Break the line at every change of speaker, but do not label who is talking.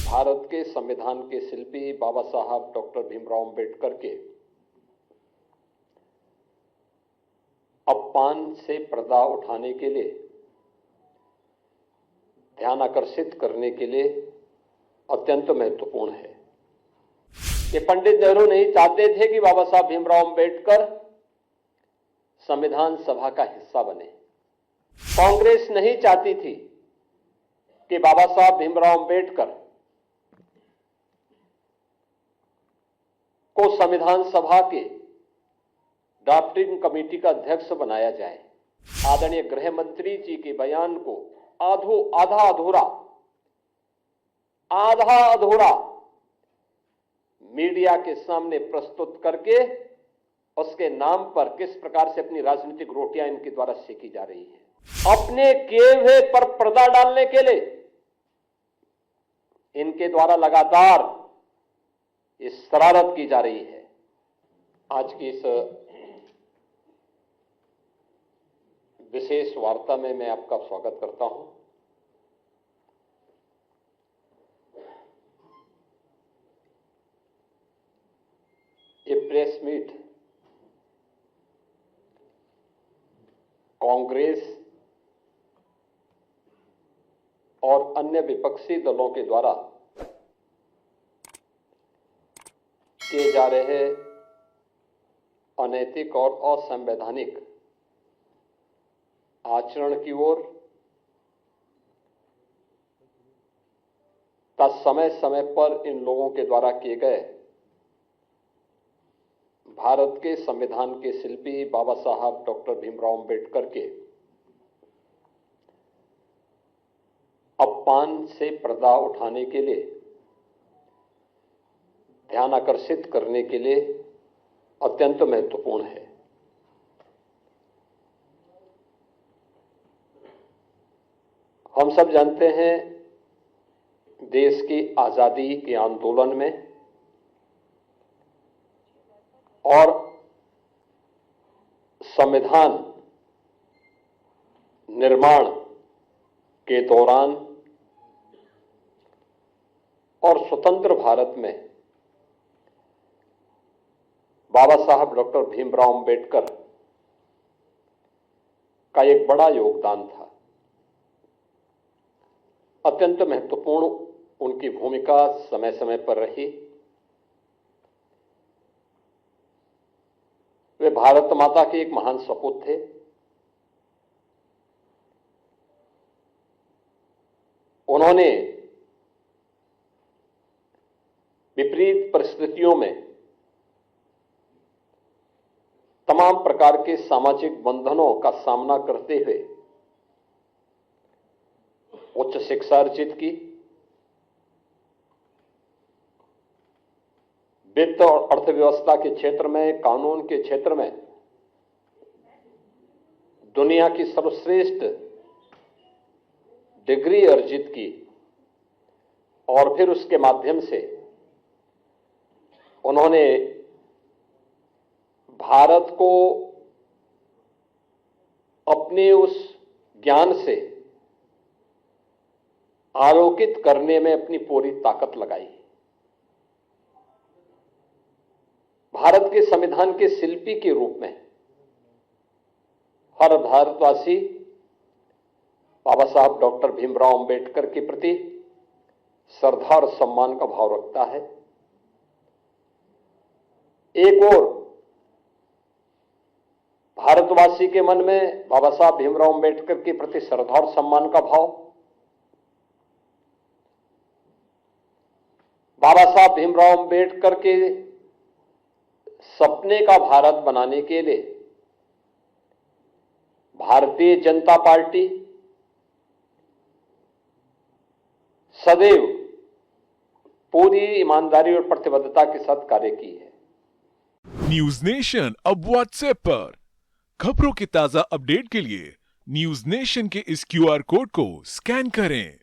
भारत के संविधान के शिल्पी बाबा साहब डॉक्टर भीमराव अंबेडकर के अपमान से पर्दा उठाने के लिए, ध्यान आकर्षित करने के लिए अत्यंत महत्वपूर्ण है कि पंडित नेहरू नहीं चाहते थे कि बाबा साहब भीमराव अंबेडकर संविधान सभा का हिस्सा बने। कांग्रेस नहीं चाहती थी कि बाबा साहब भीमराव अंबेडकर को संविधान सभा के ड्राफ्टिंग कमेटी का अध्यक्ष बनाया जाए। आदरणीय गृह मंत्री जी के बयान को आधा अधूरा मीडिया के सामने प्रस्तुत करके उसके नाम पर किस प्रकार से अपनी राजनीतिक रोटियां इनके द्वारा सेकी जा रही है। अपने किए हुए पर पर्दा डालने के लिए इनके द्वारा लगातार इस शरारत की जा रही है। आज की इस विशेष वार्ता में मैं आपका स्वागत करता हूं। ये प्रेस मीट कांग्रेस और अन्य विपक्षी दलों के द्वारा किए जा रहे अनैतिक और असंवैधानिक आचरण की ओर का समय समय पर इन लोगों के द्वारा किए गए भारत के संविधान के शिल्पी बाबा साहब डॉक्टर भीमराव अंबेडकर के अपमान से पर्दा उठाने के लिए, ध्यान आकर्षित करने के लिए अत्यंत महत्वपूर्ण है। हम सब जानते हैं, देश की आजादी के आंदोलन में और संविधान निर्माण के दौरान और स्वतंत्र भारत में बाबा साहब डॉक्टर भीमराव अंबेडकर का एक बड़ा योगदान था। अत्यंत महत्वपूर्ण उनकी भूमिका समय समय पर रही। वे भारत माता के एक महान सपूत थे। उन्होंने विपरीत परिस्थितियों में तमाम प्रकार के सामाजिक बंधनों का सामना करते हुए उच्च शिक्षा अर्जित की, वित्त और अर्थव्यवस्था के क्षेत्र में, कानून के क्षेत्र में दुनिया की सर्वश्रेष्ठ डिग्री अर्जित की और फिर उसके माध्यम से उन्होंने भारत को अपने उस ज्ञान से आलोकित करने में अपनी पूरी ताकत लगाई। भारत के संविधान के शिल्पी के रूप में हर भारतवासी बाबा साहब डॉक्टर भीमराव अंबेडकर के प्रति श्रद्धा और सम्मान का भाव रखता है। एक और भारतवासी के मन में बाबा साहब भीमराव अंबेडकर के प्रति श्रद्धा और सम्मान का भाव, बाबा साहब भीमराव अंबेडकर के सपने का भारत बनाने के लिए भारतीय जनता पार्टी सदैव पूरी ईमानदारी और प्रतिबद्धता के साथ कार्य की है।
न्यूज नेशन अब व्हाट्सएप पर खबरों के ताजा अपडेट के लिए न्यूज नेशन के इस क्यूआर कोड को स्कैन करें।